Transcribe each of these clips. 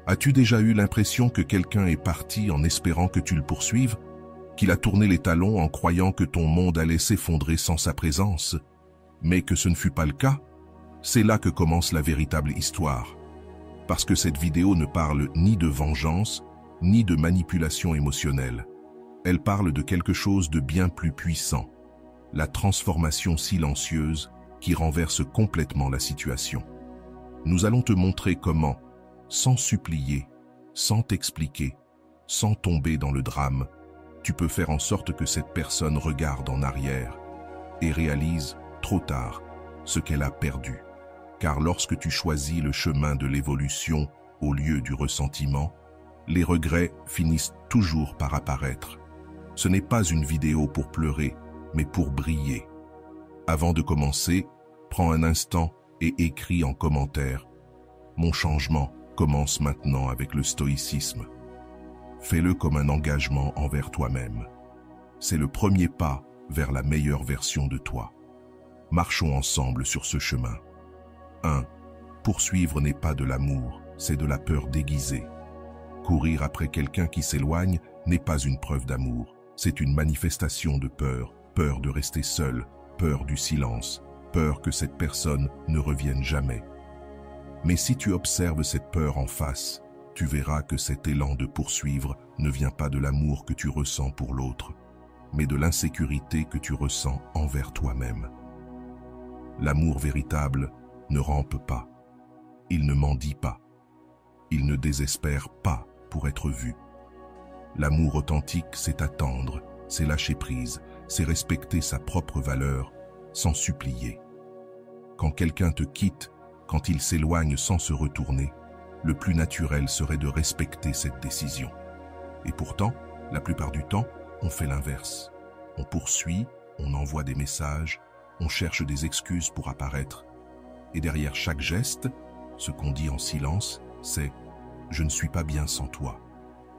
As-tu déjà eu l'impression que quelqu'un est parti en espérant que tu le poursuives, qu'il a tourné les talons en croyant que ton monde allait s'effondrer sans sa présence, mais que ce ne fut pas le cas? C'est là que commence la véritable histoire. Parce que cette vidéo ne parle ni de vengeance, ni de manipulation émotionnelle. Elle parle de quelque chose de bien plus puissant, la transformation silencieuse qui renverse complètement la situation. Nous allons te montrer comment, sans supplier, sans t'expliquer, sans tomber dans le drame, tu peux faire en sorte que cette personne regarde en arrière et réalise, trop tard, ce qu'elle a perdu. Car lorsque tu choisis le chemin de l'évolution au lieu du ressentiment, les regrets finissent toujours par apparaître. Ce n'est pas une vidéo pour pleurer, mais pour briller. Avant de commencer, prends un instant et écris en commentaire « Mon changement commence maintenant avec le stoïcisme ». Fais-le comme un engagement envers toi-même. C'est le premier pas vers la meilleure version de toi. Marchons ensemble sur ce chemin. 1. Poursuivre n'est pas de l'amour, c'est de la peur déguisée. Courir après quelqu'un qui s'éloigne n'est pas une preuve d'amour, c'est une manifestation de peur, peur de rester seul, peur du silence, peur que cette personne ne revienne jamais. Mais si tu observes cette peur en face, tu verras que cet élan de poursuivre ne vient pas de l'amour que tu ressens pour l'autre, mais de l'insécurité que tu ressens envers toi-même. L'amour véritable ne rampe pas, il ne mendie pas, il ne désespère pas pour être vu. L'amour authentique, c'est attendre, c'est lâcher prise, c'est respecter sa propre valeur sans supplier. Quand quelqu'un te quitte, quand il s'éloigne sans se retourner, le plus naturel serait de respecter cette décision. Et pourtant, la plupart du temps, on fait l'inverse. On poursuit, on envoie des messages, on cherche des excuses pour apparaître. Et derrière chaque geste, ce qu'on dit en silence, c'est « Je ne suis pas bien sans toi.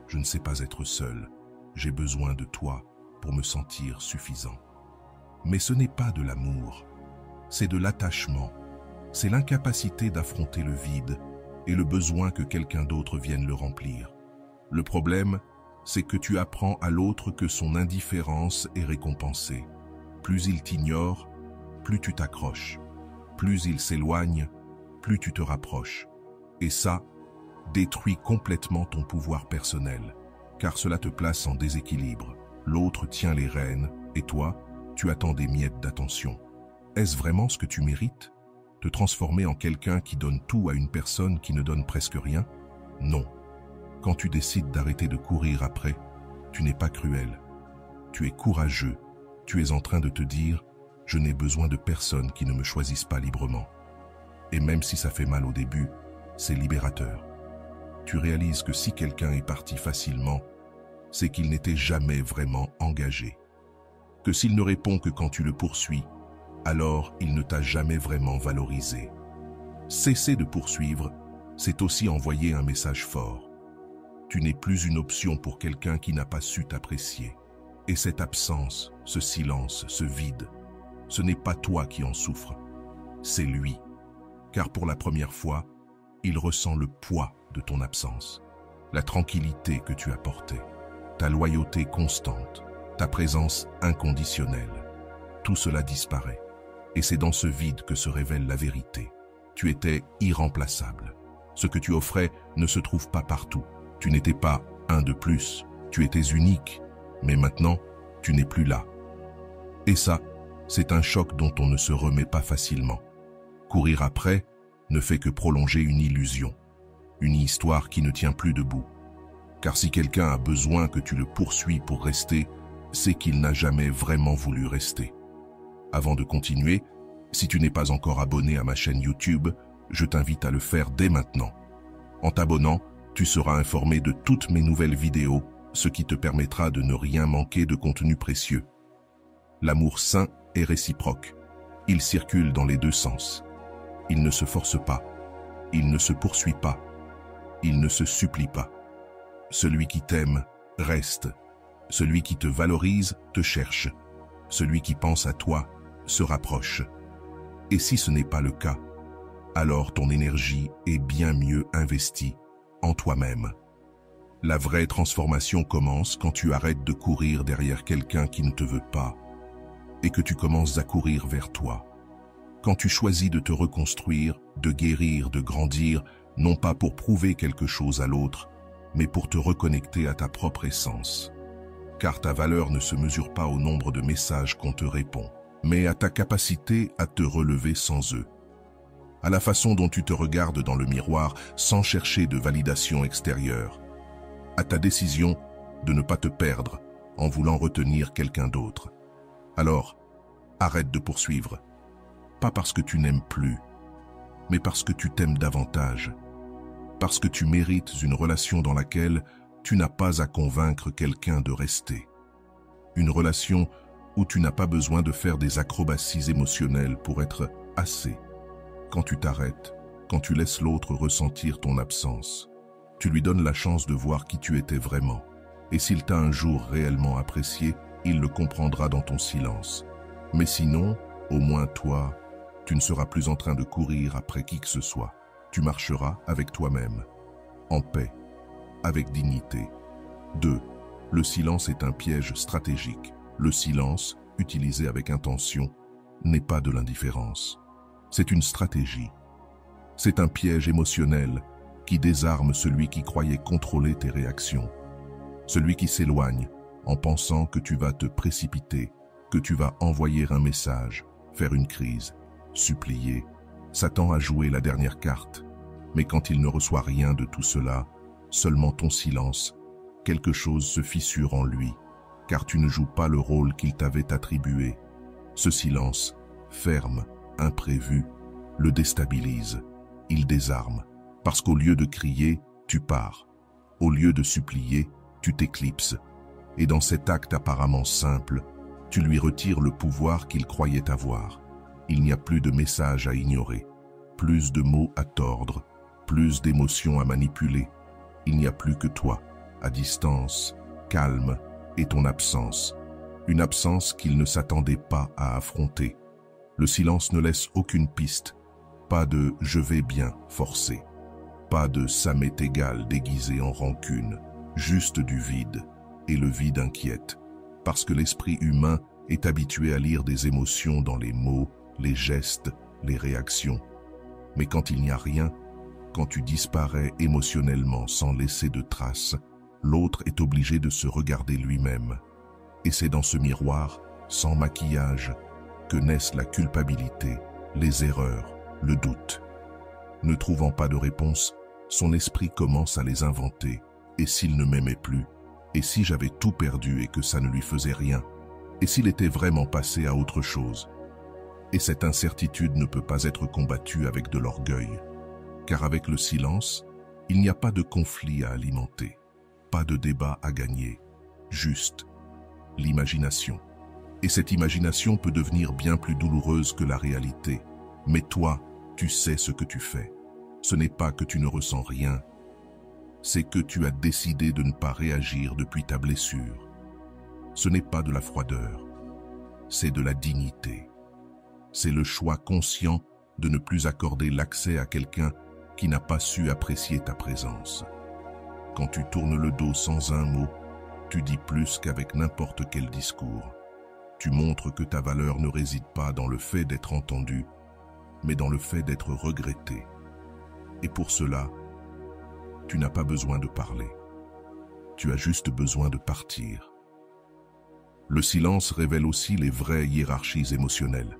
Je ne sais pas être seul. J'ai besoin de toi pour me sentir suffisant. » Mais ce n'est pas de l'amour. C'est de l'attachement. C'est l'incapacité d'affronter le vide et le besoin que quelqu'un d'autre vienne le remplir. Le problème, c'est que tu apprends à l'autre que son indifférence est récompensée. Plus il t'ignore, plus tu t'accroches. Plus il s'éloigne, plus tu te rapproches. Et ça détruit complètement ton pouvoir personnel, car cela te place en déséquilibre. L'autre tient les rênes, et toi, tu attends des miettes d'attention. Est-ce vraiment ce que tu mérites? Te transformer en quelqu'un qui donne tout à une personne qui ne donne presque rien? Non. Quand tu décides d'arrêter de courir après, tu n'es pas cruel. Tu es courageux. Tu es en train de te dire « Je n'ai besoin de personne qui ne me choisisse pas librement ». Et même si ça fait mal au début, c'est libérateur. Tu réalises que si quelqu'un est parti facilement, c'est qu'il n'était jamais vraiment engagé. Que s'il ne répond que quand tu le poursuis, alors il ne t'a jamais vraiment valorisé. Cesser de poursuivre, c'est aussi envoyer un message fort. Tu n'es plus une option pour quelqu'un qui n'a pas su t'apprécier. Et cette absence, ce silence, ce vide, ce n'est pas toi qui en souffres, c'est lui. Car pour la première fois, il ressent le poids de ton absence, la tranquillité que tu apportais, ta loyauté constante, ta présence inconditionnelle. Tout cela disparaît. Et c'est dans ce vide que se révèle la vérité. Tu étais irremplaçable. Ce que tu offrais ne se trouve pas partout. Tu n'étais pas un de plus, tu étais unique. Mais maintenant, tu n'es plus là. Et ça, c'est un choc dont on ne se remet pas facilement. Courir après ne fait que prolonger une illusion, une histoire qui ne tient plus debout. Car si quelqu'un a besoin que tu le poursuis pour rester, c'est qu'il n'a jamais vraiment voulu rester. Avant de continuer, si tu n'es pas encore abonné à ma chaîne YouTube, je t'invite à le faire dès maintenant. En t'abonnant, tu seras informé de toutes mes nouvelles vidéos, ce qui te permettra de ne rien manquer de contenu précieux. L'amour sain est réciproque. Il circule dans les deux sens. Il ne se force pas. Il ne se poursuit pas. Il ne se supplie pas. Celui qui t'aime reste. Celui qui te valorise te cherche. Celui qui pense à toi se rapproche. Et si ce n'est pas le cas, alors ton énergie est bien mieux investie en toi-même. La vraie transformation commence quand tu arrêtes de courir derrière quelqu'un qui ne te veut pas et que tu commences à courir vers toi. Quand tu choisis de te reconstruire, de guérir, de grandir, non pas pour prouver quelque chose à l'autre, mais pour te reconnecter à ta propre essence. Car ta valeur ne se mesure pas au nombre de messages qu'on te répond, mais à ta capacité à te relever sans eux. À la façon dont tu te regardes dans le miroir sans chercher de validation extérieure. À ta décision de ne pas te perdre en voulant retenir quelqu'un d'autre. Alors, arrête de poursuivre. Pas parce que tu n'aimes plus, mais parce que tu t'aimes davantage. Parce que tu mérites une relation dans laquelle tu n'as pas à convaincre quelqu'un de rester. Une relation où tu n'as pas besoin de faire des acrobaties émotionnelles pour être assez. Quand tu t'arrêtes, quand tu laisses l'autre ressentir ton absence, tu lui donnes la chance de voir qui tu étais vraiment. Et s'il t'a un jour réellement apprécié, il le comprendra dans ton silence. Mais sinon, au moins toi, tu ne seras plus en train de courir après qui que ce soit. Tu marcheras avec toi-même, en paix, avec dignité. 2. Le silence est un piège stratégique. Le silence, utilisé avec intention, n'est pas de l'indifférence. C'est une stratégie. C'est un piège émotionnel qui désarme celui qui croyait contrôler tes réactions. Celui qui s'éloigne en pensant que tu vas te précipiter, que tu vas envoyer un message, faire une crise, supplier, s'attend à jouer la dernière carte. Mais quand il ne reçoit rien de tout cela, seulement ton silence, quelque chose se fissure en lui, car tu ne joues pas le rôle qu'il t'avait attribué. Ce silence, ferme, imprévu, le déstabilise, il désarme, parce qu'au lieu de crier, tu pars. Au lieu de supplier, tu t'éclipses. Et dans cet acte apparemment simple, tu lui retires le pouvoir qu'il croyait avoir. Il n'y a plus de messages à ignorer, plus de mots à tordre, plus d'émotions à manipuler. Il n'y a plus que toi, à distance, calme, et ton absence. Une absence qu'il ne s'attendait pas à affronter. Le silence ne laisse aucune piste. Pas de « je vais bien » forcé. Pas de « ça m'est égal » déguisé en rancune. Juste du vide. Et le vide inquiète. Parce que l'esprit humain est habitué à lire des émotions dans les mots, les gestes, les réactions. Mais quand il n'y a rien, quand tu disparais émotionnellement sans laisser de traces, l'autre est obligé de se regarder lui-même. Et c'est dans ce miroir, sans maquillage, que naissent la culpabilité, les erreurs, le doute. Ne trouvant pas de réponse, son esprit commence à les inventer. Et s'il ne m'aimait plus? Et si j'avais tout perdu et que ça ne lui faisait rien? Et s'il était vraiment passé à autre chose? Et cette incertitude ne peut pas être combattue avec de l'orgueil. Car avec le silence, il n'y a pas de conflit à alimenter, pas de débat à gagner, juste l'imagination. Et cette imagination peut devenir bien plus douloureuse que la réalité. Mais toi, tu sais ce que tu fais. Ce n'est pas que tu ne ressens rien, c'est que tu as décidé de ne pas réagir depuis ta blessure. Ce n'est pas de la froideur, c'est de la dignité. C'est le choix conscient de ne plus accorder l'accès à quelqu'un qui n'a pas su apprécier ta présence. Quand tu tournes le dos sans un mot, tu dis plus qu'avec n'importe quel discours. Tu montres que ta valeur ne réside pas dans le fait d'être entendu, mais dans le fait d'être regretté. Et pour cela, tu n'as pas besoin de parler. Tu as juste besoin de partir. Le silence révèle aussi les vraies hiérarchies émotionnelles.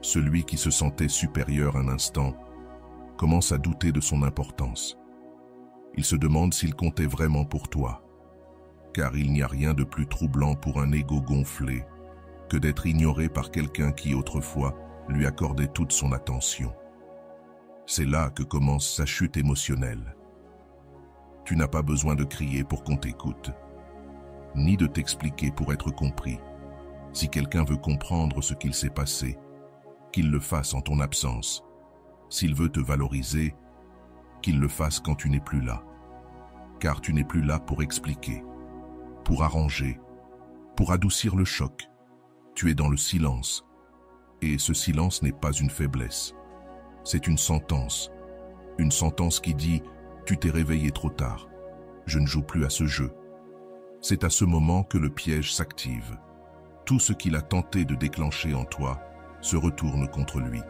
Celui qui se sentait supérieur un instant commence à douter de son importance. Il se demande s'il comptait vraiment pour toi. Car il n'y a rien de plus troublant pour un ego gonflé que d'être ignoré par quelqu'un qui autrefois lui accordait toute son attention. C'est là que commence sa chute émotionnelle. Tu n'as pas besoin de crier pour qu'on t'écoute, ni de t'expliquer pour être compris. Si quelqu'un veut comprendre ce qu'il s'est passé, qu'il le fasse en ton absence. S'il veut te valoriser, qu'il le fasse quand tu n'es plus là. Car tu n'es plus là pour expliquer, pour arranger, pour adoucir le choc. Tu es dans le silence. Et ce silence n'est pas une faiblesse. C'est une sentence qui dit Tu t'es réveillé trop tard. Je ne joue plus à ce jeu. C'est à ce moment que le piège s'active. Tout ce qu'il a tenté de déclencher en toi se retourne contre lui.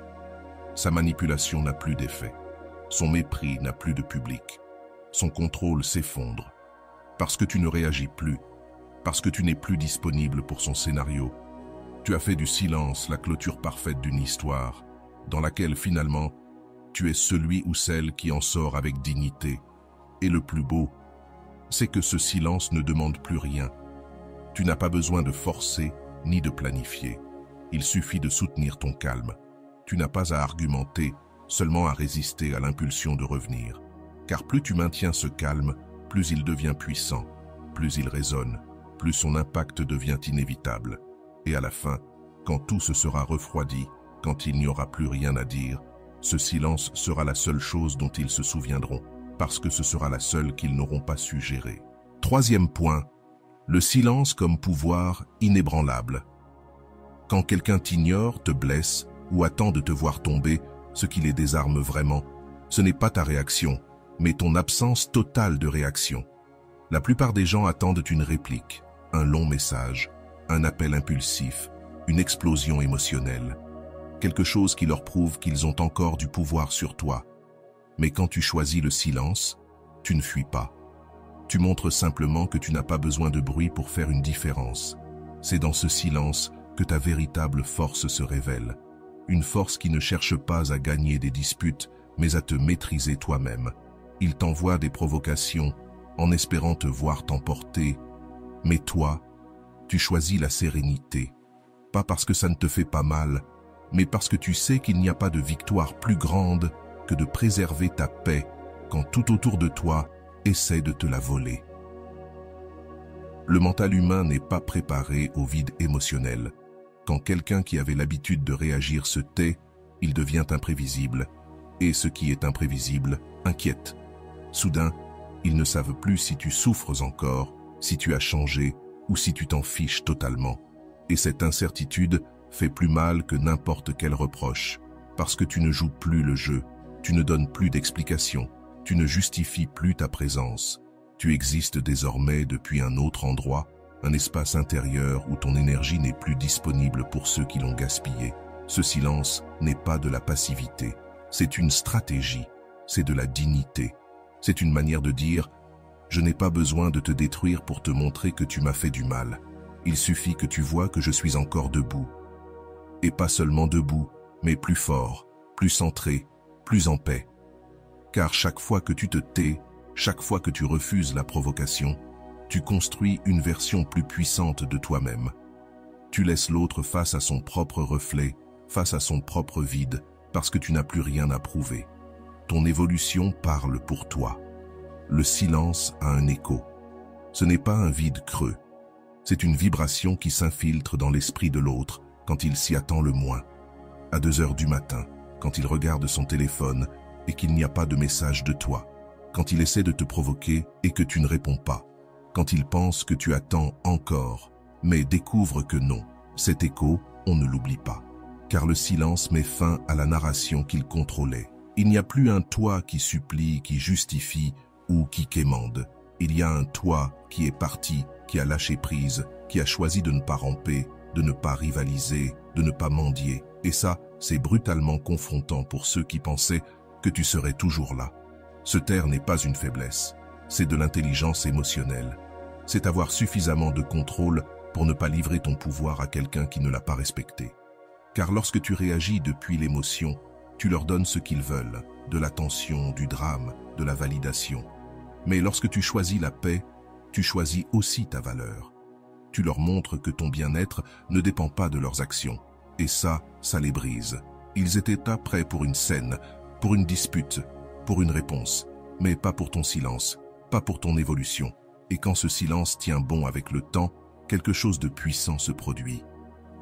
Sa manipulation n'a plus d'effet. Son mépris n'a plus de public. Son contrôle s'effondre. Parce que tu ne réagis plus. Parce que tu n'es plus disponible pour son scénario. Tu as fait du silence la clôture parfaite d'une histoire, dans laquelle finalement, tu es celui ou celle qui en sort avec dignité. Et le plus beau, c'est que ce silence ne demande plus rien. Tu n'as pas besoin de forcer ni de planifier. Il suffit de soutenir ton calme. Tu n'as pas à argumenter, seulement à résister à l'impulsion de revenir. Car plus tu maintiens ce calme, plus il devient puissant, plus il résonne, plus son impact devient inévitable. Et à la fin, quand tout se sera refroidi, quand il n'y aura plus rien à dire, ce silence sera la seule chose dont ils se souviendront, parce que ce sera la seule qu'ils n'auront pas su gérer. Troisième point, le silence comme pouvoir inébranlable. Quand quelqu'un t'ignore, te blesse ou attend de te voir tomber, ce qui les désarme vraiment, ce n'est pas ta réaction, mais ton absence totale de réaction. La plupart des gens attendent une réplique, un long message, un appel impulsif, une explosion émotionnelle. Quelque chose qui leur prouve qu'ils ont encore du pouvoir sur toi. Mais quand tu choisis le silence, tu ne fuis pas. Tu montres simplement que tu n'as pas besoin de bruit pour faire une différence. C'est dans ce silence que ta véritable force se révèle. Une force qui ne cherche pas à gagner des disputes, mais à te maîtriser toi-même. Il t'envoie des provocations en espérant te voir t'emporter. Mais toi, tu choisis la sérénité. Pas parce que ça ne te fait pas mal, mais parce que tu sais qu'il n'y a pas de victoire plus grande que de préserver ta paix quand tout autour de toi essaie de te la voler. Le mental humain n'est pas préparé au vide émotionnel. Quand quelqu'un qui avait l'habitude de réagir se tait, il devient imprévisible, et ce qui est imprévisible inquiète. Soudain, ils ne savent plus si tu souffres encore, si tu as changé ou si tu t'en fiches totalement. Et cette incertitude fait plus mal que n'importe quel reproche, parce que tu ne joues plus le jeu, tu ne donnes plus d'explications, tu ne justifies plus ta présence. Tu existes désormais depuis un autre endroit, un espace intérieur où ton énergie n'est plus disponible pour ceux qui l'ont gaspillée. Ce silence n'est pas de la passivité, c'est une stratégie, c'est de la dignité. C'est une manière de dire « Je n'ai pas besoin de te détruire pour te montrer que tu m'as fait du mal. Il suffit que tu vois que je suis encore debout. » Et pas seulement debout, mais plus fort, plus centré, plus en paix. Car chaque fois que tu te tais, chaque fois que tu refuses la provocation, tu construis une version plus puissante de toi-même. Tu laisses l'autre face à son propre reflet, face à son propre vide, parce que tu n'as plus rien à prouver. Ton évolution parle pour toi. Le silence a un écho. Ce n'est pas un vide creux. C'est une vibration qui s'infiltre dans l'esprit de l'autre quand il s'y attend le moins. À 2 heures du matin, quand il regarde son téléphone et qu'il n'y a pas de message de toi. Quand il essaie de te provoquer et que tu ne réponds pas. Quand il pense que tu attends encore, mais découvre que non. Cet écho, on ne l'oublie pas. Car le silence met fin à la narration qu'il contrôlait. Il n'y a plus un toi qui supplie, qui justifie ou qui quémande. Il y a un toi qui est parti, qui a lâché prise, qui a choisi de ne pas ramper, de ne pas rivaliser, de ne pas mendier. Et ça, c'est brutalement confrontant pour ceux qui pensaient que tu serais toujours là. Se taire n'est pas une faiblesse, c'est de l'intelligence émotionnelle. C'est avoir suffisamment de contrôle pour ne pas livrer ton pouvoir à quelqu'un qui ne l'a pas respecté. Car lorsque tu réagis depuis l'émotion, tu leur donnes ce qu'ils veulent, de l'attention, du drame, de la validation. Mais lorsque tu choisis la paix, tu choisis aussi ta valeur. Tu leur montres que ton bien-être ne dépend pas de leurs actions. Et ça les brise. Ils étaient là prêts pour une scène, pour une dispute, pour une réponse, mais pas pour ton silence, pas pour ton évolution. Et quand ce silence tient bon avec le temps, quelque chose de puissant se produit.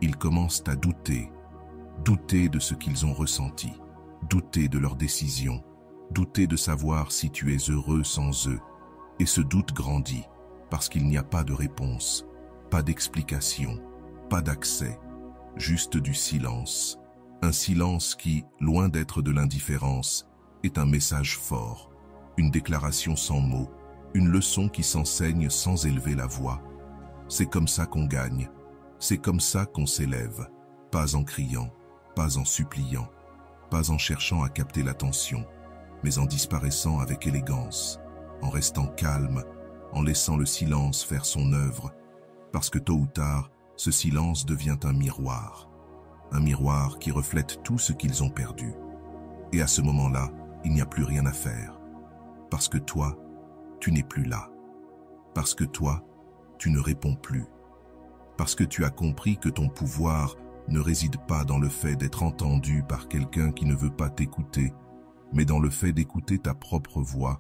Ils commencent à douter de ce qu'ils ont ressenti, douter de leurs décisions, douter de savoir si tu es heureux sans eux. Et ce doute grandit, parce qu'il n'y a pas de réponse, pas d'explication, pas d'accès, juste du silence. Un silence qui, loin d'être de l'indifférence, est un message fort, une déclaration sans mots, une leçon qui s'enseigne sans élever la voix. C'est comme ça qu'on gagne, c'est comme ça qu'on s'élève, pas en criant, pas en suppliant, pas en cherchant à capter l'attention, mais en disparaissant avec élégance, en restant calme, en laissant le silence faire son œuvre, parce que tôt ou tard, ce silence devient un miroir qui reflète tout ce qu'ils ont perdu. Et à ce moment-là, il n'y a plus rien à faire, parce que toi, tu n'es plus là, parce que toi, tu ne réponds plus, parce que tu as compris que ton pouvoir ne réside pas dans le fait d'être entendu par quelqu'un qui ne veut pas t'écouter, mais dans le fait d'écouter ta propre voix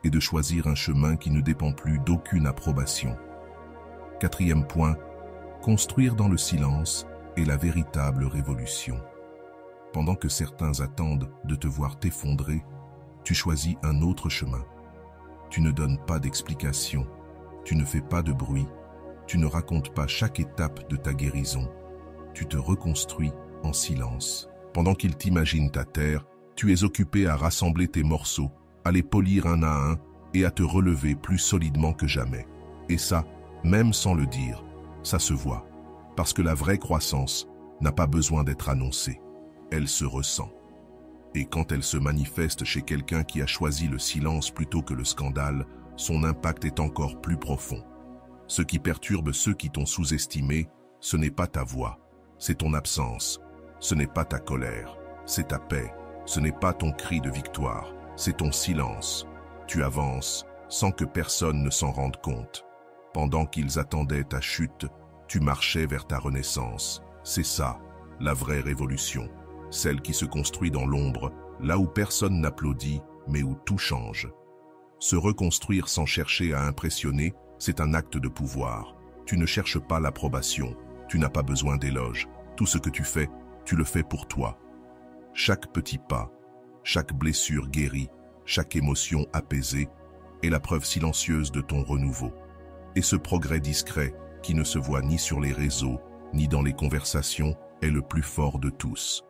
et de choisir un chemin qui ne dépend plus d'aucune approbation. 4e point, construire dans le silence est la véritable révolution. Pendant que certains attendent de te voir t'effondrer, tu choisis un autre chemin. Tu ne donnes pas d'explication, tu ne fais pas de bruit, tu ne racontes pas chaque étape de ta guérison. Tu te reconstruis en silence. Pendant qu'ils t'imaginent à terre, tu es occupé à rassembler tes morceaux, à les polir un à un et à te relever plus solidement que jamais. Et ça, même sans le dire, ça se voit. Parce que la vraie croissance n'a pas besoin d'être annoncée. Elle se ressent. Et quand elle se manifeste chez quelqu'un qui a choisi le silence plutôt que le scandale, son impact est encore plus profond. Ce qui perturbe ceux qui t'ont sous-estimé, ce n'est pas ta voix, c'est ton absence. Ce n'est pas ta colère, c'est ta paix. Ce n'est pas ton cri de victoire, c'est ton silence. Tu avances sans que personne ne s'en rende compte. Pendant qu'ils attendaient ta chute, tu marchais vers ta renaissance. C'est ça, la vraie révolution. Celle qui se construit dans l'ombre, là où personne n'applaudit, mais où tout change. Se reconstruire sans chercher à impressionner, c'est un acte de pouvoir. Tu ne cherches pas l'approbation, tu n'as pas besoin d'éloges. Tout ce que tu fais, tu le fais pour toi. Chaque petit pas, chaque blessure guérie, chaque émotion apaisée est la preuve silencieuse de ton renouveau. Et ce progrès discret, qui ne se voit ni sur les réseaux, ni dans les conversations, est le plus fort de tous.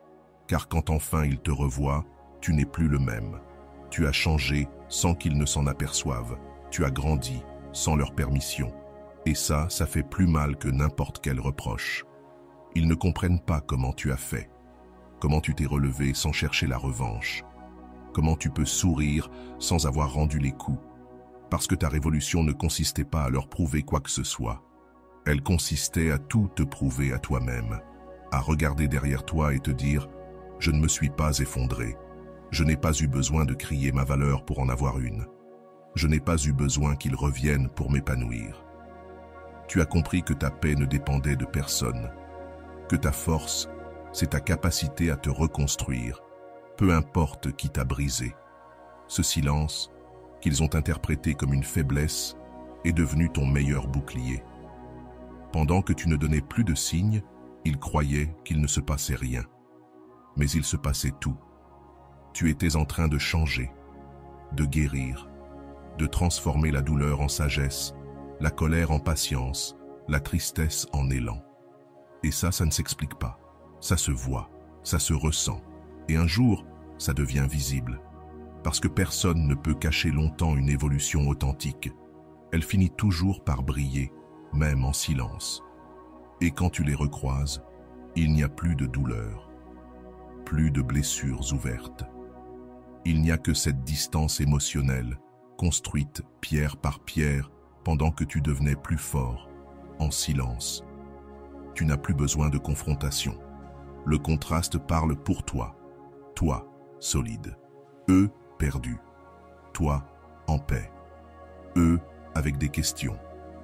Car quand enfin ils te revoient, tu n'es plus le même. Tu as changé sans qu'ils ne s'en aperçoivent. Tu as grandi sans leur permission. Et ça fait plus mal que n'importe quel reproche. Ils ne comprennent pas comment tu as fait. Comment tu t'es relevé sans chercher la revanche. Comment tu peux sourire sans avoir rendu les coups. Parce que ta révolution ne consistait pas à leur prouver quoi que ce soit. Elle consistait à tout te prouver à toi-même. À regarder derrière toi et te dire « Je ne me suis pas effondré. Je n'ai pas eu besoin de crier ma valeur pour en avoir une. Je n'ai pas eu besoin qu'ils reviennent pour m'épanouir. » Tu as compris que ta paix ne dépendait de personne. Que ta force, c'est ta capacité à te reconstruire, peu importe qui t'a brisé. Ce silence, qu'ils ont interprété comme une faiblesse, est devenu ton meilleur bouclier. Pendant que tu ne donnais plus de signes, ils croyaient qu'il ne se passait rien. Mais il se passait tout. Tu étais en train de changer, de guérir, de transformer la douleur en sagesse, la colère en patience, la tristesse en élan. Et ça ne s'explique pas. Ça se voit, ça se ressent. Et un jour, ça devient visible. Parce que personne ne peut cacher longtemps une évolution authentique. Elle finit toujours par briller, même en silence. Et quand tu les recroises, il n'y a plus de douleur, plus de blessures ouvertes. Il n'y a que cette distance émotionnelle, construite pierre par pierre, pendant que tu devenais plus fort, en silence. Tu n'as plus besoin de confrontation. Le contraste parle pour toi. Toi, solide. Eux, perdus. Toi, en paix. Eux, avec des questions.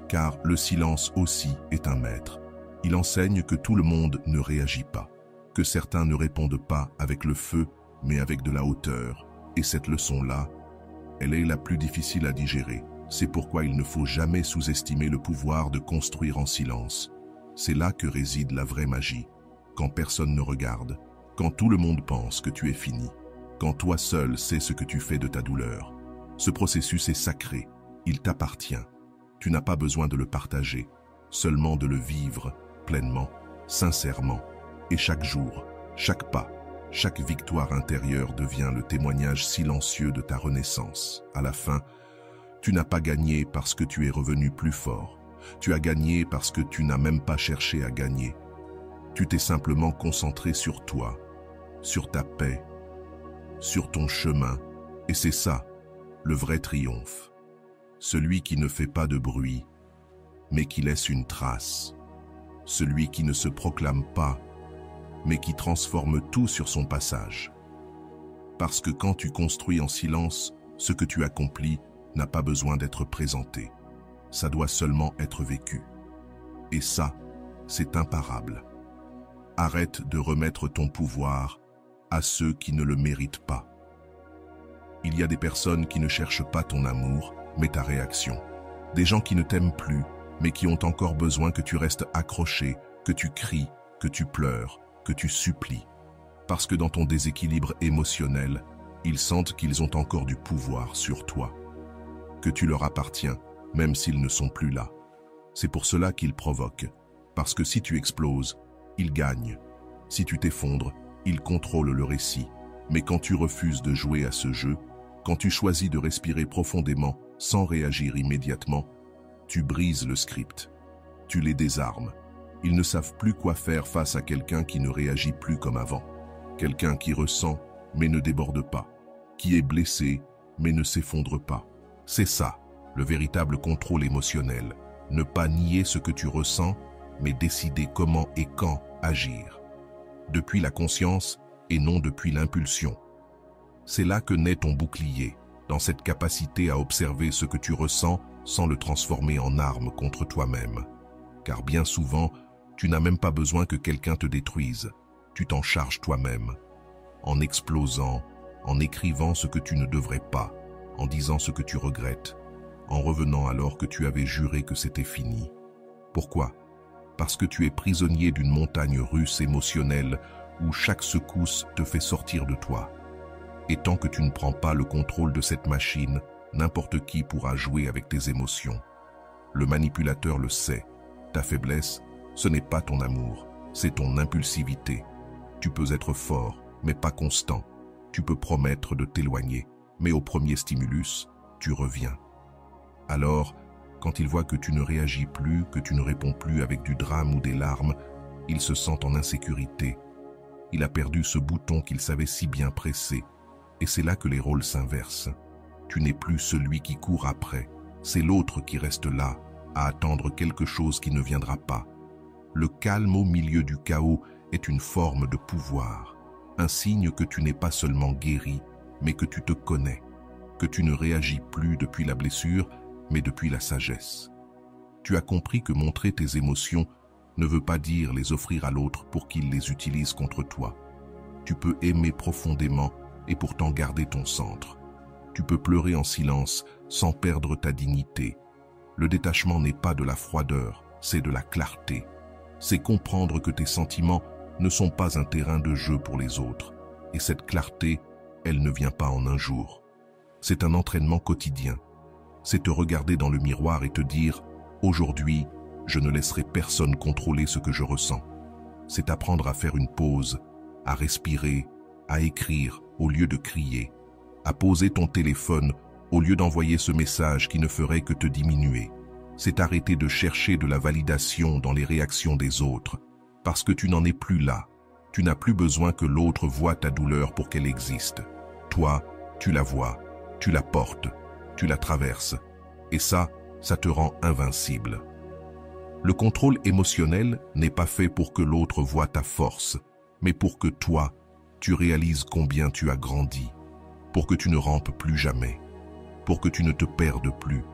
Car le silence aussi est un maître. Il enseigne que tout le monde ne réagit pas, que certains ne répondent pas avec le feu, mais avec de la hauteur. Et cette leçon-là, elle est la plus difficile à digérer. C'est pourquoi il ne faut jamais sous-estimer le pouvoir de construire en silence. C'est là que réside la vraie magie. Quand personne ne regarde, quand tout le monde pense que tu es fini, quand toi seul sais ce que tu fais de ta douleur. Ce processus est sacré, il t'appartient. Tu n'as pas besoin de le partager, seulement de le vivre pleinement, sincèrement, et chaque jour, chaque pas, Chaque victoire intérieure devient le témoignage silencieux de ta renaissance. À la fin, tu n'as pas gagné parce que tu es revenu plus fort. Tu as gagné parce que tu n'as même pas cherché à gagner. Tu t'es simplement concentré sur toi, sur ta paix, sur ton chemin. Et c'est ça, le vrai triomphe. Celui qui ne fait pas de bruit, mais qui laisse une trace. Celui qui ne se proclame pas, mais qui transforme tout sur son passage. Parce que quand tu construis en silence, ce que tu accomplis n'a pas besoin d'être présenté. Ça doit seulement être vécu. Et ça, c'est imparable. Arrête de remettre ton pouvoir à ceux qui ne le méritent pas. Il y a des personnes qui ne cherchent pas ton amour, mais ta réaction. Des gens qui ne t'aiment plus, mais qui ont encore besoin que tu restes accroché, que tu cries, que tu pleures, que tu supplies. Parce que dans ton déséquilibre émotionnel, ils sentent qu'ils ont encore du pouvoir sur toi. Que tu leur appartiens, même s'ils ne sont plus là. C'est pour cela qu'ils provoquent. Parce que si tu exploses, ils gagnent. Si tu t'effondres, ils contrôlent le récit. Mais quand tu refuses de jouer à ce jeu, quand tu choisis de respirer profondément sans réagir immédiatement, tu brises le script. Tu les désarmes. Ils ne savent plus quoi faire face à quelqu'un qui ne réagit plus comme avant. Quelqu'un qui ressent, mais ne déborde pas. Qui est blessé, mais ne s'effondre pas. C'est ça, le véritable contrôle émotionnel. Ne pas nier ce que tu ressens, mais décider comment et quand agir. Depuis la conscience et non depuis l'impulsion. C'est là que naît ton bouclier, dans cette capacité à observer ce que tu ressens sans le transformer en arme contre toi-même. Car bien souvent, tu n'as même pas besoin que quelqu'un te détruise. Tu t'en charges toi-même, en explosant, en écrivant ce que tu ne devrais pas, en disant ce que tu regrettes, en revenant alors que tu avais juré que c'était fini. Pourquoi? Parce que tu es prisonnier d'une montagne russe émotionnelle où chaque secousse te fait sortir de toi. Et tant que tu ne prends pas le contrôle de cette machine, n'importe qui pourra jouer avec tes émotions. Le manipulateur le sait. Ta faiblesse, ce n'est pas ton amour, c'est ton impulsivité. Tu peux être fort, mais pas constant. Tu peux promettre de t'éloigner, mais au premier stimulus, tu reviens. Alors, quand il voit que tu ne réagis plus, que tu ne réponds plus avec du drame ou des larmes, il se sent en insécurité. Il a perdu ce bouton qu'il savait si bien presser. Et c'est là que les rôles s'inversent. Tu n'es plus celui qui court après, c'est l'autre qui reste là, à attendre quelque chose qui ne viendra pas. Le calme au milieu du chaos est une forme de pouvoir, un signe que tu n'es pas seulement guéri, mais que tu te connais, que tu ne réagis plus depuis la blessure, mais depuis la sagesse. Tu as compris que montrer tes émotions ne veut pas dire les offrir à l'autre pour qu'il les utilise contre toi. Tu peux aimer profondément et pourtant garder ton centre. Tu peux pleurer en silence sans perdre ta dignité. Le détachement n'est pas de la froideur, c'est de la clarté. C'est comprendre que tes sentiments ne sont pas un terrain de jeu pour les autres. Et cette clarté, elle ne vient pas en un jour. C'est un entraînement quotidien. C'est te regarder dans le miroir et te dire « Aujourd'hui, je ne laisserai personne contrôler ce que je ressens ». C'est apprendre à faire une pause, à respirer, à écrire au lieu de crier, à poser ton téléphone au lieu d'envoyer ce message qui ne ferait que te diminuer. C'est arrêter de chercher de la validation dans les réactions des autres, parce que tu n'en es plus là. Tu n'as plus besoin que l'autre voie ta douleur pour qu'elle existe. Toi, tu la vois, tu la portes, tu la traverses. Et ça te rend invincible. Le contrôle émotionnel n'est pas fait pour que l'autre voie ta force, mais pour que toi, tu réalises combien tu as grandi, pour que tu ne rampes plus jamais, pour que tu ne te perdes plus,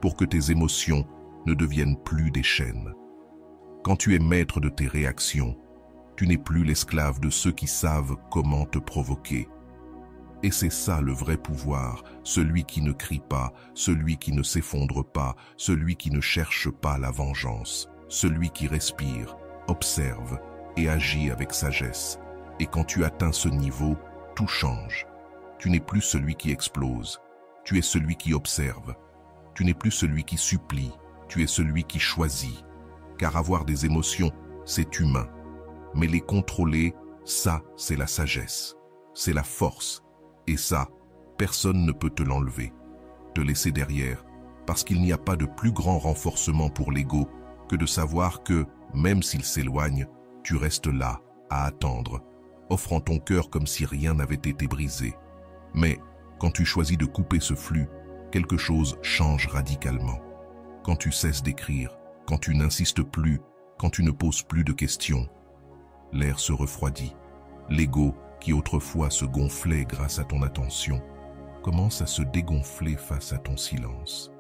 pour que tes émotions ne deviennent plus des chaînes. Quand tu es maître de tes réactions, tu n'es plus l'esclave de ceux qui savent comment te provoquer. Et c'est ça le vrai pouvoir, celui qui ne crie pas, celui qui ne s'effondre pas, celui qui ne cherche pas la vengeance, celui qui respire, observe et agit avec sagesse. Et quand tu atteins ce niveau, tout change. Tu n'es plus celui qui explose, tu es celui qui observe. Tu n'es plus celui qui supplie, tu es celui qui choisit. Car avoir des émotions, c'est humain. Mais les contrôler, Ça, c'est la sagesse, c'est la force. Et ça, personne ne peut te l'enlever, te laisser derrière, parce qu'il n'y a pas de plus grand renforcement pour l'ego que de savoir que, même s'il s'éloigne, tu restes là, à attendre, offrant ton cœur comme si rien n'avait été brisé. Mais, quand tu choisis de couper ce flux, quelque chose change radicalement. Quand tu cesses d'écrire, quand tu n'insistes plus, quand tu ne poses plus de questions, l'air se refroidit. L'ego, qui autrefois se gonflait grâce à ton attention, commence à se dégonfler face à ton silence,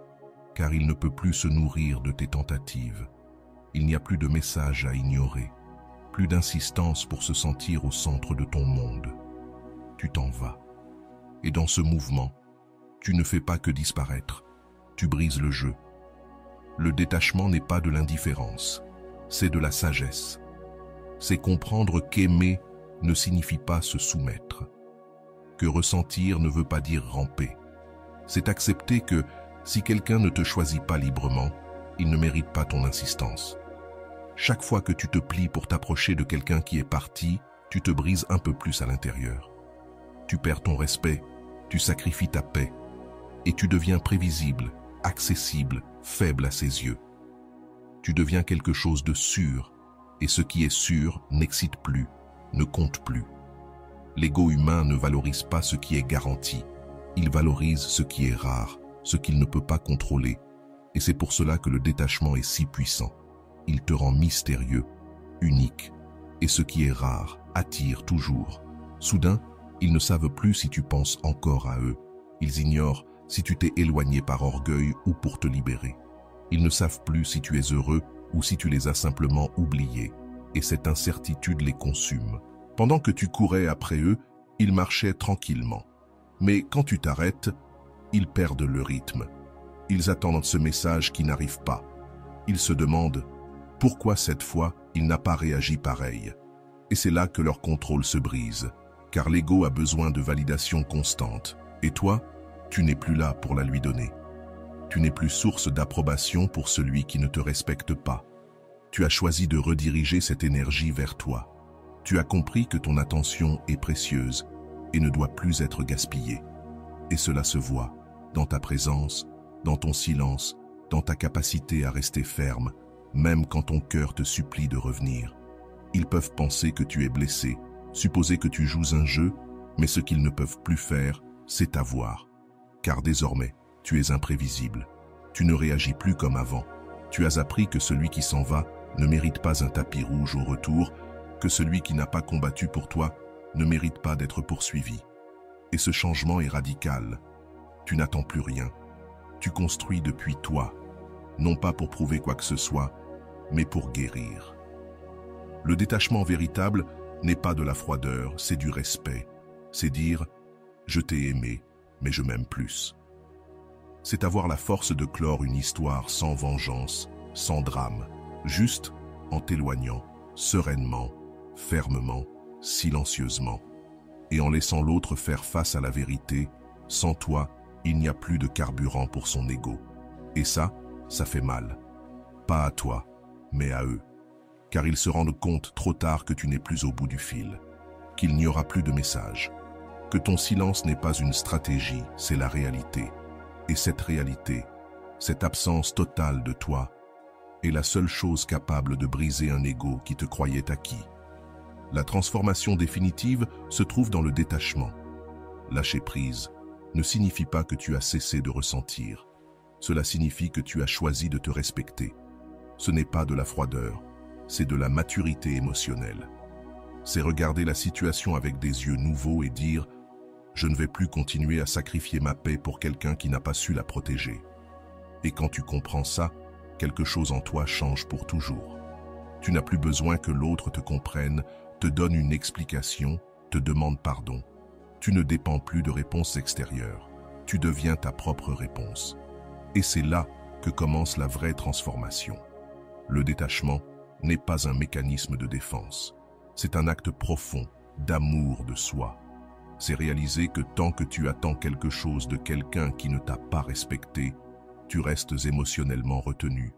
car il ne peut plus se nourrir de tes tentatives. Il n'y a plus de messages à ignorer, plus d'insistance pour se sentir au centre de ton monde. Tu t'en vas. Et dans ce mouvement, tu ne fais pas que disparaître, tu brises le jeu. Le détachement n'est pas de l'indifférence, c'est de la sagesse. C'est comprendre qu'aimer ne signifie pas se soumettre, que ressentir ne veut pas dire ramper. C'est accepter que si quelqu'un ne te choisit pas librement, il ne mérite pas ton insistance. Chaque fois que tu te plies pour t'approcher de quelqu'un qui est parti, tu te brises un peu plus à l'intérieur. Tu perds ton respect, tu sacrifies ta paix, et tu deviens prévisible, accessible, faible à ses yeux. Tu deviens quelque chose de sûr, et ce qui est sûr n'excite plus, ne compte plus. L'ego humain ne valorise pas ce qui est garanti, il valorise ce qui est rare, ce qu'il ne peut pas contrôler, et c'est pour cela que le détachement est si puissant. Il te rend mystérieux, unique, et ce qui est rare attire toujours. Soudain, ils ne savent plus si tu penses encore à eux. Ils ignorent si tu t'es éloigné par orgueil ou pour te libérer. Ils ne savent plus si tu es heureux ou si tu les as simplement oubliés, et cette incertitude les consume. Pendant que tu courais après eux, ils marchaient tranquillement. Mais quand tu t'arrêtes, ils perdent le rythme. Ils attendent ce message qui n'arrive pas. Ils se demandent pourquoi cette fois il n'a pas réagi pareil. Et c'est là que leur contrôle se brise, car l'ego a besoin de validation constante. Et toi, tu n'es plus là pour la lui donner. Tu n'es plus source d'approbation pour celui qui ne te respecte pas. Tu as choisi de rediriger cette énergie vers toi. Tu as compris que ton attention est précieuse et ne doit plus être gaspillée. Et cela se voit dans ta présence, dans ton silence, dans ta capacité à rester ferme, même quand ton cœur te supplie de revenir. Ils peuvent penser que tu es blessé, supposer que tu joues un jeu, mais ce qu'ils ne peuvent plus faire, c'est t'avoir. Car désormais, tu es imprévisible. Tu ne réagis plus comme avant. Tu as appris que celui qui s'en va ne mérite pas un tapis rouge au retour, que celui qui n'a pas combattu pour toi ne mérite pas d'être poursuivi. Et ce changement est radical. Tu n'attends plus rien. Tu construis depuis toi, non pas pour prouver quoi que ce soit, mais pour guérir. Le détachement véritable n'est pas de la froideur, c'est du respect. C'est dire « je t'ai aimé, mais je m'aime plus ». C'est avoir la force de clore une histoire sans vengeance, sans drame, juste en t'éloignant, sereinement, fermement, silencieusement, et en laissant l'autre faire face à la vérité. Sans toi, il n'y a plus de carburant pour son ego. Et ça fait mal. Pas à toi, mais à eux. Car ils se rendent compte trop tard que tu n'es plus au bout du fil, qu'il n'y aura plus de message, que ton silence n'est pas une stratégie, c'est la réalité. Et cette réalité, cette absence totale de toi, est la seule chose capable de briser un ego qui te croyait acquis. La transformation définitive se trouve dans le détachement. Lâcher prise ne signifie pas que tu as cessé de ressentir. Cela signifie que tu as choisi de te respecter. Ce n'est pas de la froideur, c'est de la maturité émotionnelle. C'est regarder la situation avec des yeux nouveaux et dire « Je ne vais plus continuer à sacrifier ma paix pour quelqu'un qui n'a pas su la protéger ». Et quand tu comprends ça, quelque chose en toi change pour toujours. Tu n'as plus besoin que l'autre te comprenne, te donne une explication, te demande pardon. Tu ne dépends plus de réponses extérieures. Tu deviens ta propre réponse. Et c'est là que commence la vraie transformation. Le détachement n'est pas un mécanisme de défense. C'est un acte profond d'amour de soi. C'est réaliser que tant que tu attends quelque chose de quelqu'un qui ne t'a pas respecté, tu restes émotionnellement retenu.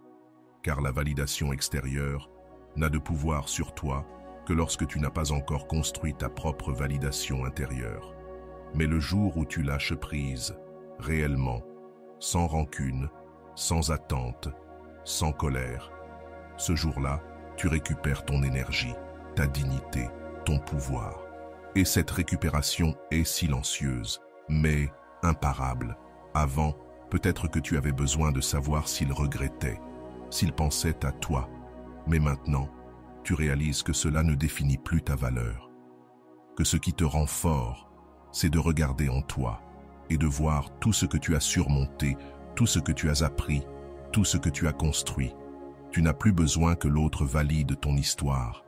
Car la validation extérieure n'a de pouvoir sur toi que lorsque tu n'as pas encore construit ta propre validation intérieure. Mais le jour où tu lâches prise, réellement, sans rancune, sans attente, sans colère, ce jour-là, tu récupères ton énergie, ta dignité, ton pouvoir. Et cette récupération est silencieuse, mais imparable. Avant, peut-être que tu avais besoin de savoir s'il regrettait, s'il pensait à toi. Mais maintenant, tu réalises que cela ne définit plus ta valeur. Que ce qui te rend fort, c'est de regarder en toi et de voir tout ce que tu as surmonté, tout ce que tu as appris, tout ce que tu as construit. Tu n'as plus besoin que l'autre valide ton histoire,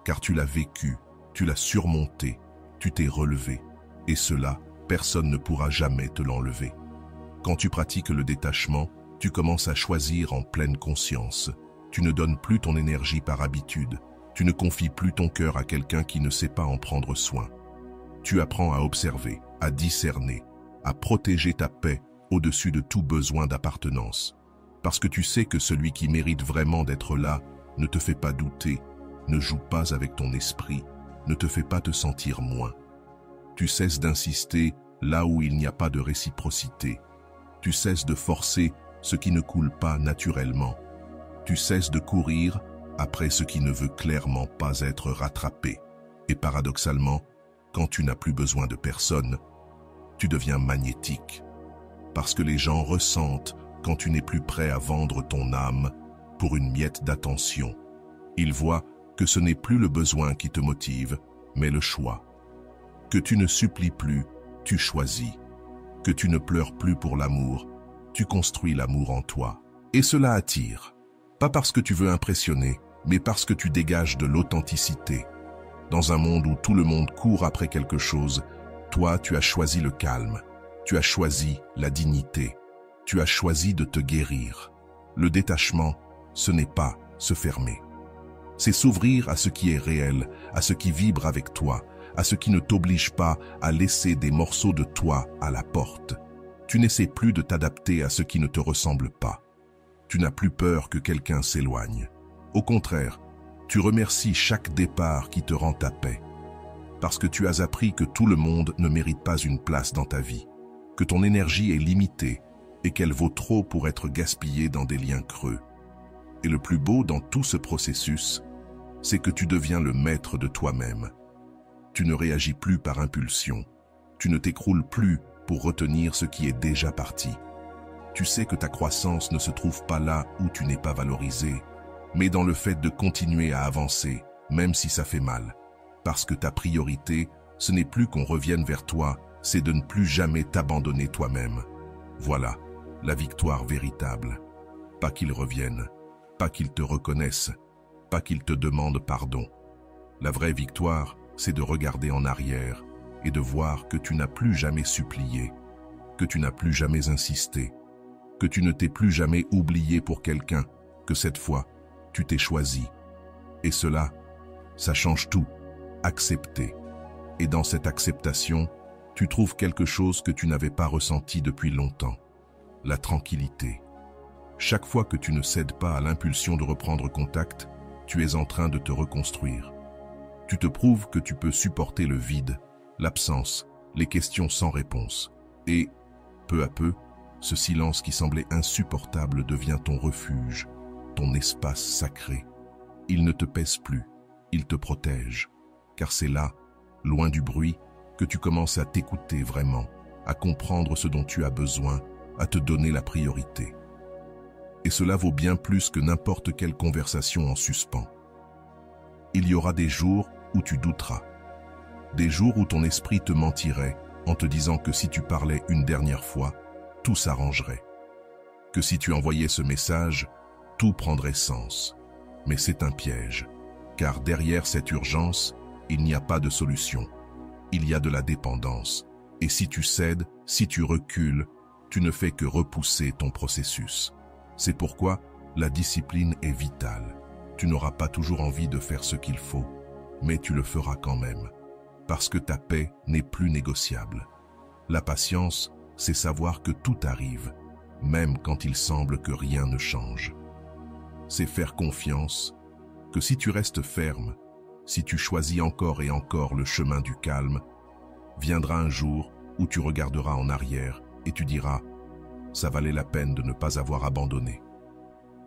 car tu l'as vécu, tu l'as surmonté, tu t'es relevé. Et cela, personne ne pourra jamais te l'enlever. Quand tu pratiques le détachement, tu commences à choisir en pleine conscience. Tu ne donnes plus ton énergie par habitude. Tu ne confies plus ton cœur à quelqu'un qui ne sait pas en prendre soin. Tu apprends à observer, à discerner, à protéger ta paix au-dessus de tout besoin d'appartenance. Parce que tu sais que celui qui mérite vraiment d'être là ne te fait pas douter, ne joue pas avec ton esprit, ne te fait pas te sentir moins. Tu cesses d'insister là où il n'y a pas de réciprocité. Tu cesses de forcer ce qui ne coule pas naturellement. Tu cesses de courir après ce qui ne veut clairement pas être rattrapé. Et paradoxalement, quand tu n'as plus besoin de personne, tu deviens magnétique. Parce que les gens ressentent quand tu n'es plus prêt à vendre ton âme pour une miette d'attention. Ils voient que ce n'est plus le besoin qui te motive, mais le choix. Que tu ne supplies plus, tu choisis. Que tu ne pleures plus pour l'amour, tu construis l'amour en toi. Et cela attire. Pas parce que tu veux impressionner, mais parce que tu dégages de l'authenticité. Dans un monde où tout le monde court après quelque chose, toi, tu as choisi le calme. Tu as choisi la dignité. Tu as choisi de te guérir. Le détachement, ce n'est pas se fermer. C'est s'ouvrir à ce qui est réel, à ce qui vibre avec toi, à ce qui ne t'oblige pas à laisser des morceaux de toi à la porte. Tu n'essaies plus de t'adapter à ce qui ne te ressemble pas. Tu n'as plus peur que quelqu'un s'éloigne. Au contraire, tu remercies chaque départ qui te rend ta paix. Parce que tu as appris que tout le monde ne mérite pas une place dans ta vie, que ton énergie est limitée et qu'elle vaut trop pour être gaspillée dans des liens creux. Et le plus beau dans tout ce processus, c'est que tu deviens le maître de toi-même. Tu ne réagis plus par impulsion. Tu ne t'écroules plus pour retenir ce qui est déjà parti. Tu sais que ta croissance ne se trouve pas là où tu n'es pas valorisé, mais dans le fait de continuer à avancer, même si ça fait mal. Parce que ta priorité, ce n'est plus qu'on revienne vers toi, c'est de ne plus jamais t'abandonner toi-même. Voilà, la victoire véritable. Pas qu'ils reviennent, pas qu'ils te reconnaissent, pas qu'ils te demandent pardon. La vraie victoire, c'est de regarder en arrière et de voir que tu n'as plus jamais supplié, que tu n'as plus jamais insisté, que tu ne t'es plus jamais oublié pour quelqu'un, que cette fois, tu t'es choisi. Et cela, ça change tout. Accepter. Et dans cette acceptation, tu trouves quelque chose que tu n'avais pas ressenti depuis longtemps. La tranquillité. Chaque fois que tu ne cèdes pas à l'impulsion de reprendre contact, tu es en train de te reconstruire. Tu te prouves que tu peux supporter le vide, l'absence, les questions sans réponse. Et, peu à peu, ce silence qui semblait insupportable devient ton refuge, ton espace sacré. Il ne te pèse plus, il te protège. Car c'est là, loin du bruit, que tu commences à t'écouter vraiment, à comprendre ce dont tu as besoin, à te donner la priorité. Et cela vaut bien plus que n'importe quelle conversation en suspens. Il y aura des jours où tu douteras, des jours où ton esprit te mentirait en te disant que si tu parlais une dernière fois, tout s'arrangerait. Que si tu envoyais ce message, tout prendrait sens. Mais c'est un piège, car derrière cette urgence, il n'y a pas de solution. Il y a de la dépendance. Et si tu cèdes, si tu recules, tu ne fais que repousser ton processus. C'est pourquoi la discipline est vitale. Tu n'auras pas toujours envie de faire ce qu'il faut, mais tu le feras quand même. Parce que ta paix n'est plus négociable. La patience, c'est savoir que tout arrive, même quand il semble que rien ne change. C'est faire confiance, que si tu restes ferme, si tu choisis encore et encore le chemin du calme, viendra un jour où tu regarderas en arrière et tu diras « ça valait la peine de ne pas avoir abandonné ».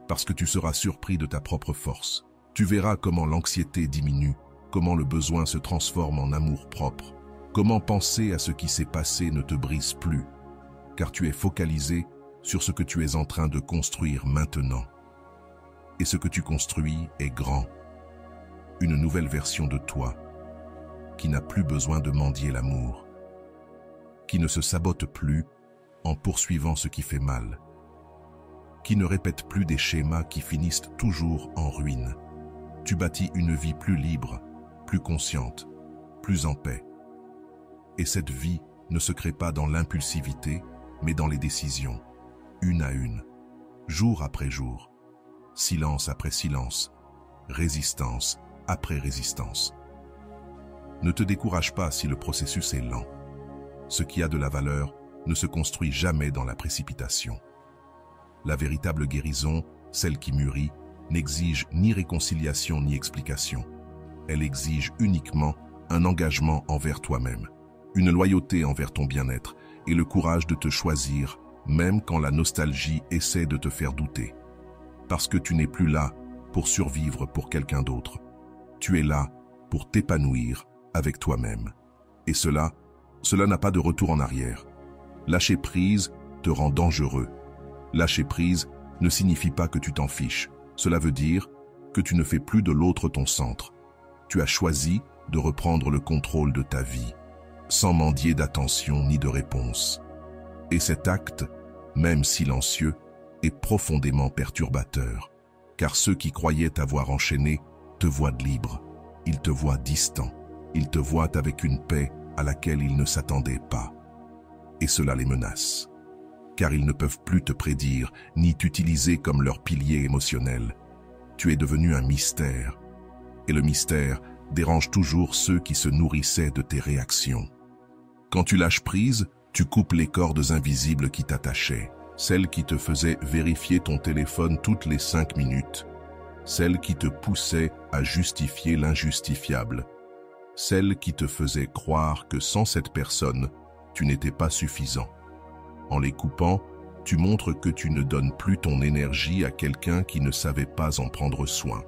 Parce que tu seras surpris de ta propre force. Tu verras comment l'anxiété diminue, comment le besoin se transforme en amour-propre, comment penser à ce qui s'est passé ne te brise plus, car tu es focalisé sur ce que tu es en train de construire maintenant. Et ce que tu construis est grand. Une nouvelle version de toi, qui n'a plus besoin de mendier l'amour, qui ne se sabote plus en poursuivant ce qui fait mal, qui ne répète plus des schémas qui finissent toujours en ruine. Tu bâtis une vie plus libre, plus consciente, plus en paix. Et cette vie ne se crée pas dans l'impulsivité, mais dans les décisions, une à une, jour après jour, silence après silence, résistance après résistance. Ne te décourage pas si le processus est lent. Ce qui a de la valeur ne se construit jamais dans la précipitation. La véritable guérison, celle qui mûrit, n'exige ni réconciliation ni explication. Elle exige uniquement un engagement envers toi-même, une loyauté envers ton bien-être et le courage de te choisir, même quand la nostalgie essaie de te faire douter. Parce que tu n'es plus là pour survivre pour quelqu'un d'autre. Tu es là pour t'épanouir avec toi-même. Et cela n'a pas de retour en arrière. Lâcher prise te rend dangereux. Lâcher prise ne signifie pas que tu t'en fiches. Cela veut dire que tu ne fais plus de l'autre ton centre. Tu as choisi de reprendre le contrôle de ta vie, sans mendier d'attention ni de réponse. Et cet acte, même silencieux, est profondément perturbateur, car ceux qui croyaient t'avoir enchaîné te voient libre, ils te voient distant, ils te voient avec une paix à laquelle ils ne s'attendaient pas. Et cela les menace, car ils ne peuvent plus te prédire ni t'utiliser comme leur pilier émotionnel. Tu es devenu un mystère, et le mystère dérange toujours ceux qui se nourrissaient de tes réactions. Quand tu lâches prise, tu coupes les cordes invisibles qui t'attachaient, celles qui te faisaient vérifier ton téléphone toutes les 5 minutes, celles qui te poussaient à justifier l'injustifiable, celles qui te faisaient croire que sans cette personne, tu n'étais pas suffisant. En les coupant, tu montres que tu ne donnes plus ton énergie à quelqu'un qui ne savait pas en prendre soin.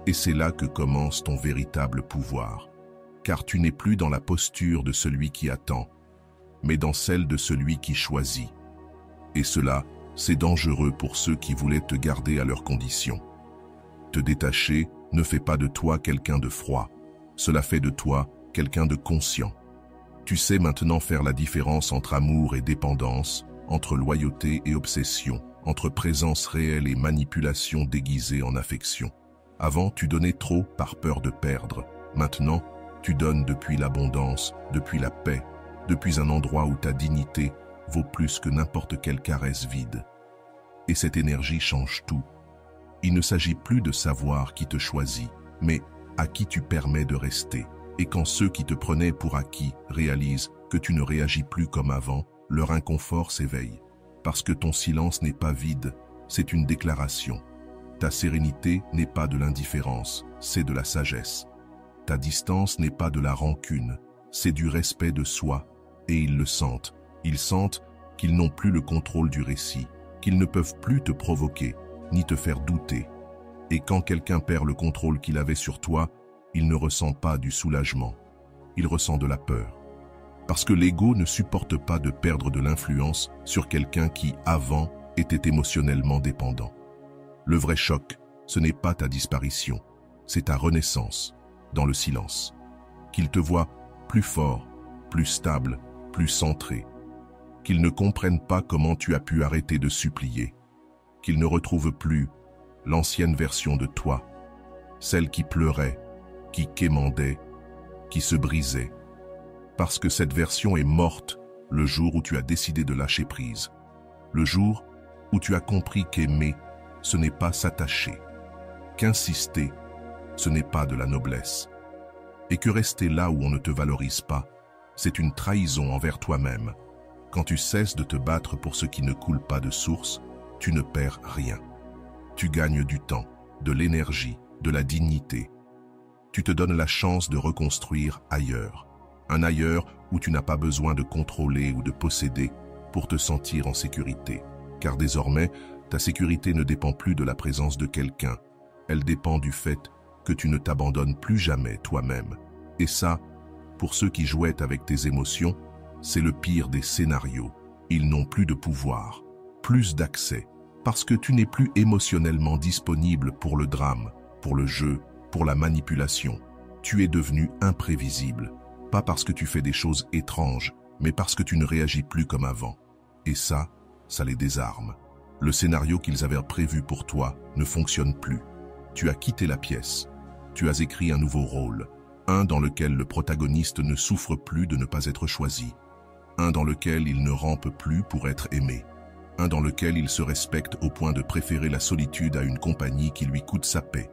Et c'est là que commence ton véritable pouvoir, car tu n'es plus dans la posture de celui qui attend, mais dans celle de celui qui choisit. Et cela, c'est dangereux pour ceux qui voulaient te garder à leurs conditions. Te détacher ne fait pas de toi quelqu'un de froid, cela fait de toi quelqu'un de conscient. Tu sais maintenant faire la différence entre amour et dépendance, entre loyauté et obsession, entre présence réelle et manipulation déguisée en affection. Avant, tu donnais trop par peur de perdre. Maintenant, tu donnes depuis l'abondance, depuis la paix, depuis un endroit où ta dignité vaut plus que n'importe quelle caresse vide. Et cette énergie change tout. Il ne s'agit plus de savoir qui te choisit, mais à qui tu permets de rester. Et quand ceux qui te prenaient pour acquis réalisent que tu ne réagis plus comme avant, leur inconfort s'éveille. Parce que ton silence n'est pas vide, c'est une déclaration. Ta sérénité n'est pas de l'indifférence, c'est de la sagesse. Ta distance n'est pas de la rancune, c'est du respect de soi. Et ils le sentent. Ils sentent qu'ils n'ont plus le contrôle du récit, qu'ils ne peuvent plus te provoquer, ni te faire douter. Et quand quelqu'un perd le contrôle qu'il avait sur toi, il ne ressent pas du soulagement, il ressent de la peur. Parce que l'ego ne supporte pas de perdre de l'influence sur quelqu'un qui, avant, était émotionnellement dépendant. Le vrai choc, ce n'est pas ta disparition, c'est ta renaissance, dans le silence. Qu'il te voit plus fort, plus stable, plus centré. Qu'ils ne comprennent pas comment tu as pu arrêter de supplier. Qu'ils ne retrouvent plus l'ancienne version de toi, celle qui pleurait, qui quémandait, qui se brisait. Parce que cette version est morte le jour où tu as décidé de lâcher prise. Le jour où tu as compris qu'aimer, ce n'est pas s'attacher. Qu'insister, ce n'est pas de la noblesse. Et que rester là où on ne te valorise pas, c'est une trahison envers toi-même. Quand tu cesses de te battre pour ce qui ne coule pas de source, tu ne perds rien. Tu gagnes du temps, de l'énergie, de la dignité. Tu te donnes la chance de reconstruire ailleurs. Un ailleurs où tu n'as pas besoin de contrôler ou de posséder pour te sentir en sécurité. Car désormais, ta sécurité ne dépend plus de la présence de quelqu'un. Elle dépend du fait que tu ne t'abandonnes plus jamais toi-même. Et ça, pour ceux qui jouent avec tes émotions, c'est le pire des scénarios. Ils n'ont plus de pouvoir, plus d'accès, parce que tu n'es plus émotionnellement disponible pour le drame, pour le jeu, pour la manipulation. Tu es devenu imprévisible, pas parce que tu fais des choses étranges, mais parce que tu ne réagis plus comme avant. Et ça les désarme. Le scénario qu'ils avaient prévu pour toi ne fonctionne plus. Tu as quitté la pièce. Tu as écrit un nouveau rôle, un dans lequel le protagoniste ne souffre plus de ne pas être choisi, un dans lequel il ne rampe plus pour être aimé, un dans lequel il se respecte au point de préférer la solitude à une compagnie qui lui coûte sa paix.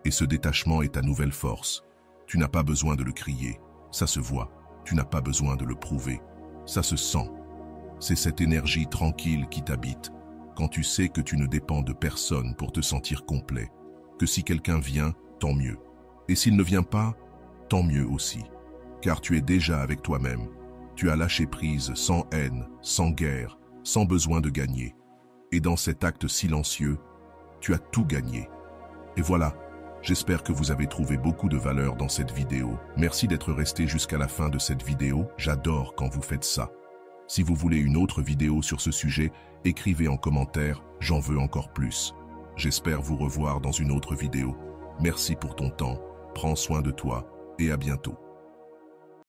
Et ce détachement est ta nouvelle force. Tu n'as pas besoin de le crier, ça se voit. Tu n'as pas besoin de le prouver, ça se sent. C'est cette énergie tranquille qui t'habite, quand tu sais que tu ne dépends de personne pour te sentir complet, que si quelqu'un vient, tant mieux. Et s'il ne vient pas, tant mieux aussi, car tu es déjà avec toi-même. Tu as lâché prise sans haine, sans guerre, sans besoin de gagner. Et dans cet acte silencieux, tu as tout gagné. Et voilà, j'espère que vous avez trouvé beaucoup de valeur dans cette vidéo. Merci d'être resté jusqu'à la fin de cette vidéo, j'adore quand vous faites ça. Si vous voulez une autre vidéo sur ce sujet, écrivez en commentaire, j'en veux encore plus. J'espère vous revoir dans une autre vidéo. Merci pour ton temps, prends soin de toi et à bientôt.